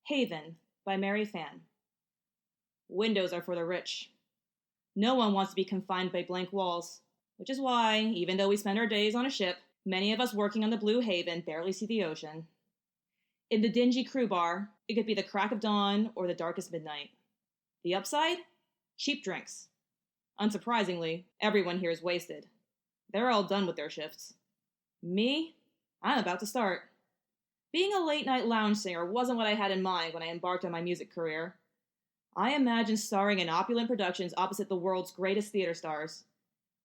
Haven by Mary Fan. Windows are for the rich. No one wants to be confined by blank walls, which is why, even though we spend our days on a ship, many of us working on the Blue Haven barely see the ocean. In the dingy crew bar, it could be the crack of dawn or the darkest midnight. The upside? Cheap drinks. Unsurprisingly, everyone here is wasted. They're all done with their shifts. Me? I'm about to start. Being a late-night lounge singer wasn't what I had in mind when I embarked on my music career. I imagined starring in opulent productions opposite the world's greatest theater stars.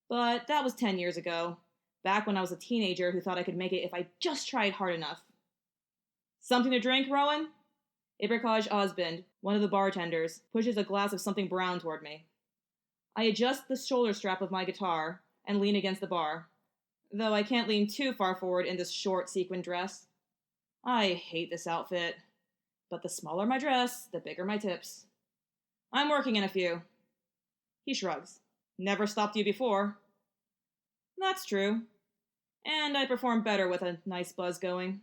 But that was 10 years ago, back when I was a teenager who thought I could make it if I just tried hard enough. Something to drink, Rowan? Ibrikaj Osband, one of the bartenders, pushes a glass of something brown toward me. I adjust the shoulder strap of my guitar and lean against the bar, though I can't lean too far forward in this short sequin dress. I hate this outfit, but the smaller my dress, the bigger my tips. I'm working in a few. He shrugs. Never stopped you before. That's true. And I perform better with a nice buzz going.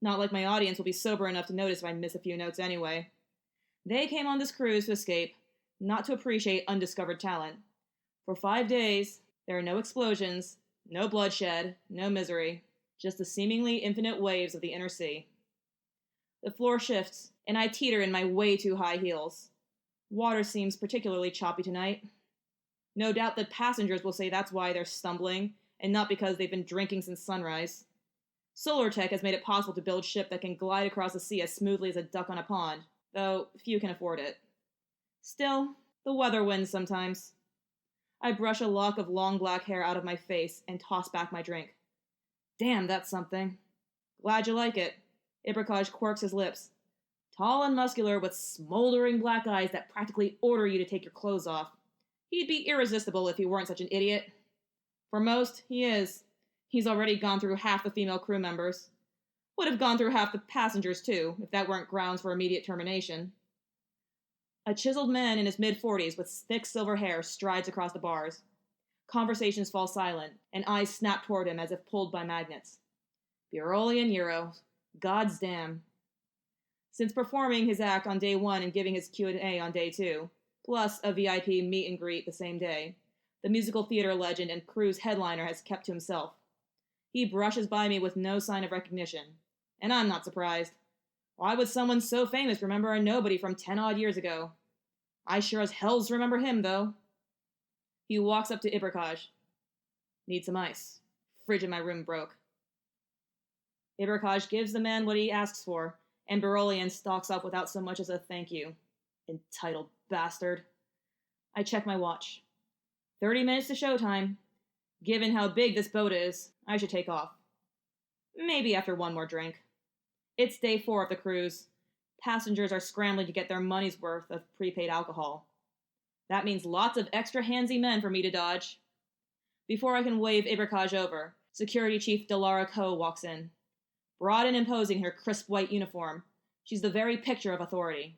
Not like my audience will be sober enough to notice if I miss a few notes anyway. They came on this cruise to escape, not to appreciate undiscovered talent. For 5 days, there are no explosions, no bloodshed, no misery. Just the seemingly infinite waves of the inner sea. The floor shifts, and I teeter in my way too high heels. Water seems particularly choppy tonight. No doubt that passengers will say that's why they're stumbling, and not because they've been drinking since sunrise. Solar tech has made it possible to build ship that can glide across the sea as smoothly as a duck on a pond, though few can afford it. Still, the weather wins sometimes. I brush a lock of long black hair out of my face and toss back my drink. Damn, that's something. Glad you like it. Ibrikaj quirks his lips. Tall and muscular with smoldering black eyes that practically order you to take your clothes off. He'd be irresistible if he weren't such an idiot. For most, he is. He's already gone through half the female crew members. Would have gone through half the passengers, too, if that weren't grounds for immediate termination. A chiseled man in his mid-40s with thick silver hair strides across the bars. Conversations fall silent, and eyes snap toward him as if pulled by magnets. Bureaulian Euro. God's damn. Since performing his act on day 1 and giving his Q&A on day 2, plus a VIP meet and greet the same day, the musical theater legend and cruise headliner has kept to himself. He brushes by me with no sign of recognition, and I'm not surprised. Why would someone so famous remember a nobody from 10-odd years ago? I sure as hells remember him, though. He walks up to Ibrikaj. Need some ice. Fridge in my room broke. Ibrikaj gives the man what he asks for, and Berolian stalks off without so much as a thank you. Entitled bastard. I check my watch. 30 minutes to showtime. Given how big this boat is, I should take off. Maybe after one more drink. It's day 4 of the cruise. Passengers are scrambling to get their money's worth of prepaid alcohol. That means lots of extra handsy men for me to dodge. Before I can wave Ibrikaj over, Security Chief Delara Ko walks in. Broad and imposing in her crisp white uniform, she's the very picture of authority.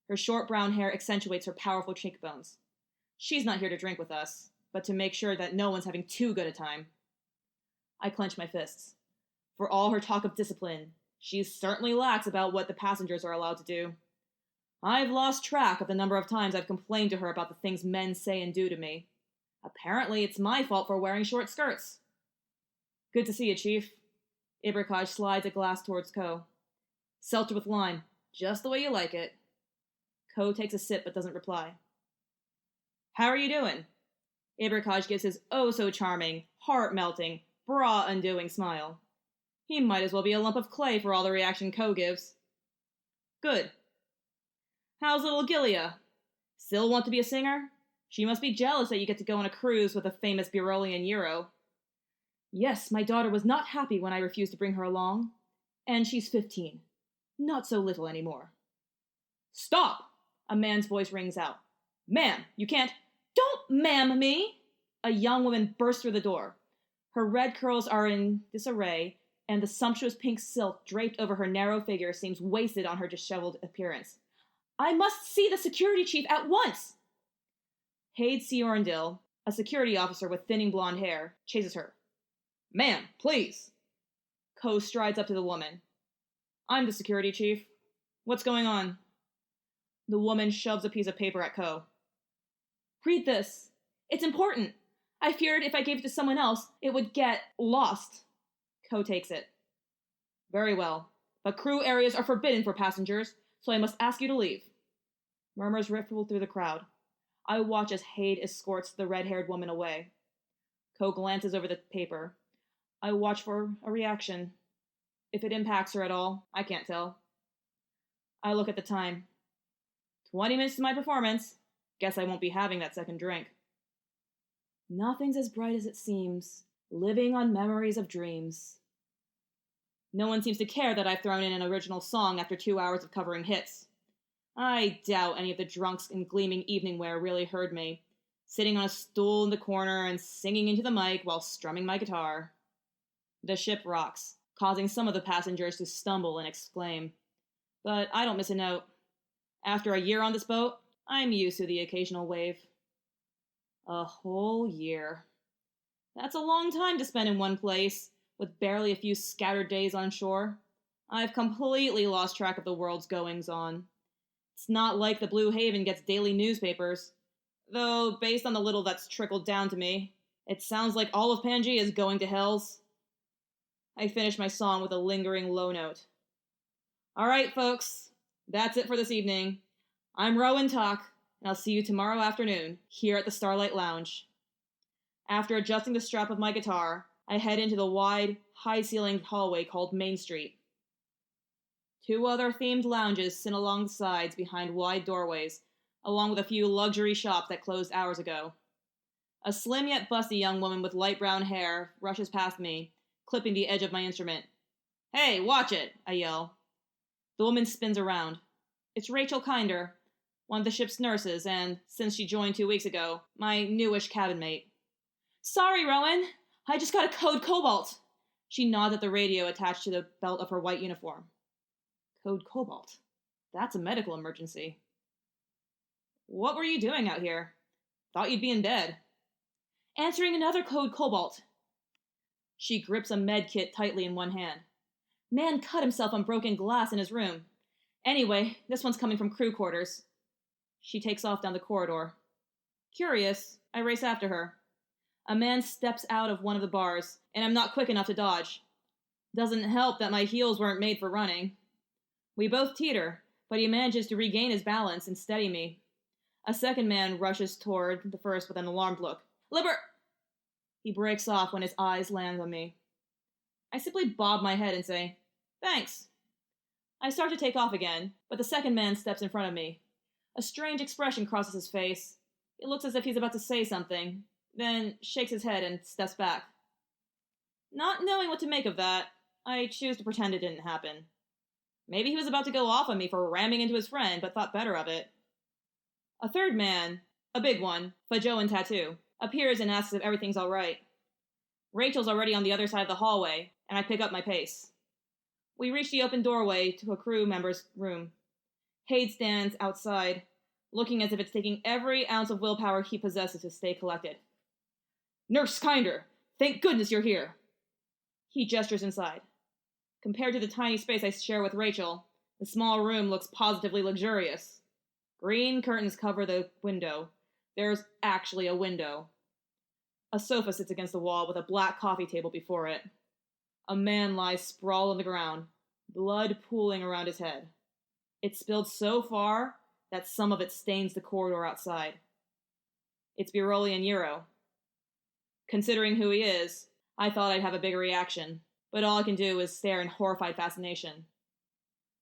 Her short brown hair accentuates her powerful cheekbones. She's not here to drink with us, but to make sure that no one's having too good a time. I clench my fists. For all her talk of discipline, she's certainly lax about what the passengers are allowed to do. I've lost track of the number of times I've complained to her about the things men say and do to me. Apparently, it's my fault for wearing short skirts. Good to see you, Chief. Ibrikaj slides a glass towards Ko. Seltzer with lime, just the way you like it. Ko takes a sip but doesn't reply. How are you doing? Ibrikaj gives his oh-so-charming, heart-melting, bra-undoing smile. He might as well be a lump of clay for all the reaction Ko gives. Good. How's little Gilia? Still want to be a singer? She must be jealous that you get to go on a cruise with a famous Bureaulian Euro. Yes, my daughter was not happy when I refused to bring her along. And she's 15. Not so little anymore. Stop! A man's voice rings out. Ma'am, you can't... Don't ma'am me! A young woman bursts through the door. Her red curls are in disarray, and the sumptuous pink silk draped over her narrow figure seems wasted on her disheveled appearance. I must see the security chief at once! Haid Siorndil, a security officer with thinning blonde hair, chases her. Ma'am, please! Ko strides up to the woman. I'm the security chief. What's going on? The woman shoves a piece of paper at Ko. Read this. It's important. I feared if I gave it to someone else, it would get lost. Ko takes it. Very well, but crew areas are forbidden for passengers, so I must ask you to leave. Murmurs ripple through the crowd. I watch as Hade escorts the red-haired woman away. Ko glances over the paper. I watch for a reaction. If it impacts her at all, I can't tell. I look at the time. 20 minutes to my performance. Guess I won't be having that second drink. Nothing's as bright as it seems, living on memories of dreams. No one seems to care that I've thrown in an original song after 2 hours of covering hits. I doubt any of the drunks in gleaming evening wear really heard me, sitting on a stool in the corner and singing into the mic while strumming my guitar. The ship rocks, causing some of the passengers to stumble and exclaim. But I don't miss a note. After a year on this boat, I'm used to the occasional wave. A whole year. That's a long time to spend in one place, with barely a few scattered days on shore. I've completely lost track of the world's goings-on. It's not like the Blue Haven gets daily newspapers, though based on the little that's trickled down to me, it sounds like all of Pangaea is going to hells. I finish my song with a lingering low note. All right, folks, that's it for this evening. I'm Rowan Talk, and I'll see you tomorrow afternoon here at the Starlight Lounge. After adjusting the strap of my guitar, I head into the wide, high-ceilinged hallway called Main Street. 2 other themed lounges sit along the sides behind wide doorways, along with a few luxury shops that closed hours ago. A slim yet busty young woman with light brown hair rushes past me, clipping the edge of my instrument. Hey, watch it, I yell. The woman spins around. It's Rachel Kinder, one of the ship's nurses, and, since she joined 2 weeks ago, my newish cabin mate. Sorry, Rowan. I just got a code Cobalt. She nods at the radio attached to the belt of her white uniform. Code Cobalt. That's a medical emergency. What were you doing out here? Thought you'd be in bed. Answering another code Cobalt. She grips a med kit tightly in one hand. Man cut himself on broken glass in his room. Anyway, this one's coming from crew quarters. She takes off down the corridor. Curious, I race after her. A man steps out of one of the bars, and I'm not quick enough to dodge. Doesn't help that my heels weren't made for running. We both teeter, but he manages to regain his balance and steady me. A second man rushes toward the first with an alarmed look. Liber! He breaks off when his eyes land on me. I simply bob my head and say, Thanks. I start to take off again, but the second man steps in front of me. A strange expression crosses his face. It looks as if he's about to say something, then shakes his head and steps back. Not knowing what to make of that, I choose to pretend it didn't happen. Maybe he was about to go off on me for ramming into his friend, but thought better of it. A third man, a big one, Fajoan tattoo, appears and asks if everything's all right. Rachel's already on the other side of the hallway, and I pick up my pace. We reach the open doorway to a crew member's room. Hade stands outside, looking as if it's taking every ounce of willpower he possesses to stay collected. Nurse Kinder, thank goodness you're here. He gestures inside. Compared to the tiny space I share with Rachel, the small room looks positively luxurious. Green curtains cover the window. There's actually a window. A sofa sits against the wall with a black coffee table before it. A man lies sprawled on the ground, blood pooling around his head. It's spilled so far that some of it stains the corridor outside. It's Biroli and Euro. Considering who he is, I thought I'd have a bigger reaction, but all I can do is stare in horrified fascination.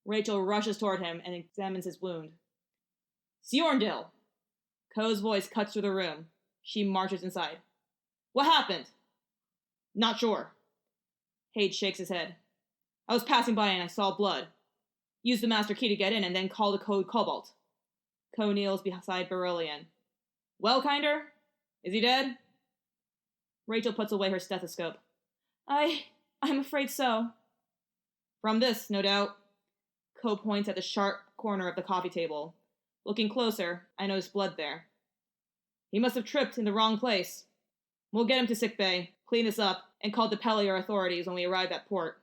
Rachel rushes toward him and examines his wound. Sjorndil! Ko's voice cuts through the room. She marches inside. What happened? Not sure. Hade shakes his head. I was passing by and I saw blood. Used the master key to get in and then called the code Cobalt. Ko kneels beside Beryllian. Well, Kinder? Is he dead? Rachel puts away her stethoscope. I'm afraid so. From this, no doubt. Ko points at the sharp corner of the coffee table. Looking closer, I notice blood there. He must have tripped in the wrong place. We'll get him to sickbay, clean this up, and call the Pellier authorities when we arrive at port.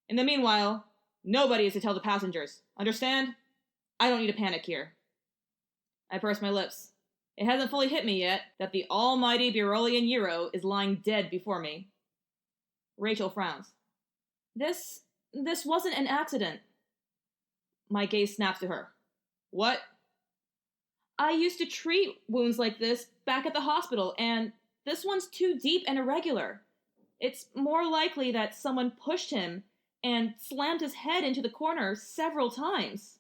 In the meanwhile, Nobody is to tell the passengers. Understand? I don't need to panic here. I purse my lips. It hasn't fully hit me yet that the almighty Beryllian Euro is lying dead before me. Rachel frowns. This wasn't an accident. My gaze snaps to her. What? I used to treat wounds like this back at the hospital, and this one's too deep and irregular. It's more likely that someone pushed him and slammed his head into the corner several times.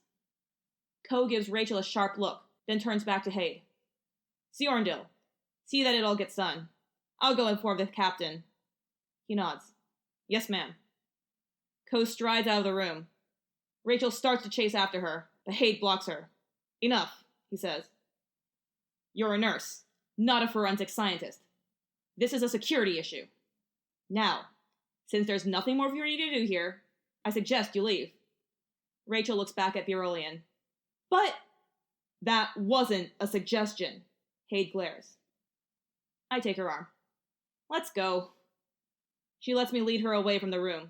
Ko gives Rachel a sharp look, then turns back to Haid. Siorndil, see that it all gets done. I'll go inform the captain. He nods. Yes, ma'am. Ko strides out of the room. Rachel starts to chase after her, but Haid blocks her. Enough, he says. You're a nurse, not a forensic scientist. This is a security issue. Now, since there's nothing more for you to do here, I suggest you leave. Rachel looks back at Beryllian. But that wasn't a suggestion, Haid glares. I take her arm. Let's go. She lets me lead her away from the room.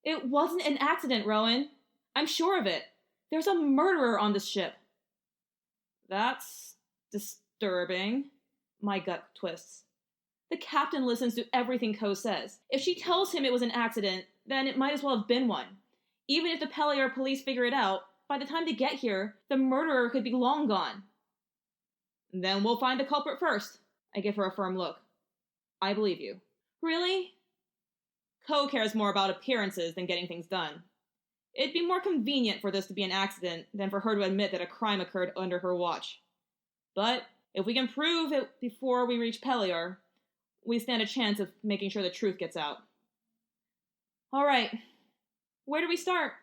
It wasn't an accident, Rowan. I'm sure of it. There's a murderer on this ship. That's disturbing. My gut twists. The captain listens to everything Ko says. If she tells him it was an accident, then it might as well have been one. Even if the Pangaea police figure it out, by the time they get here, the murderer could be long gone. Then we'll find the culprit first. I give her a firm look. I believe you. Really? Ko cares more about appearances than getting things done. It'd be more convenient for this to be an accident than for her to admit that a crime occurred under her watch. But if we can prove it before we reach Pangaea, we stand a chance of making sure the truth gets out. All right, where do we start?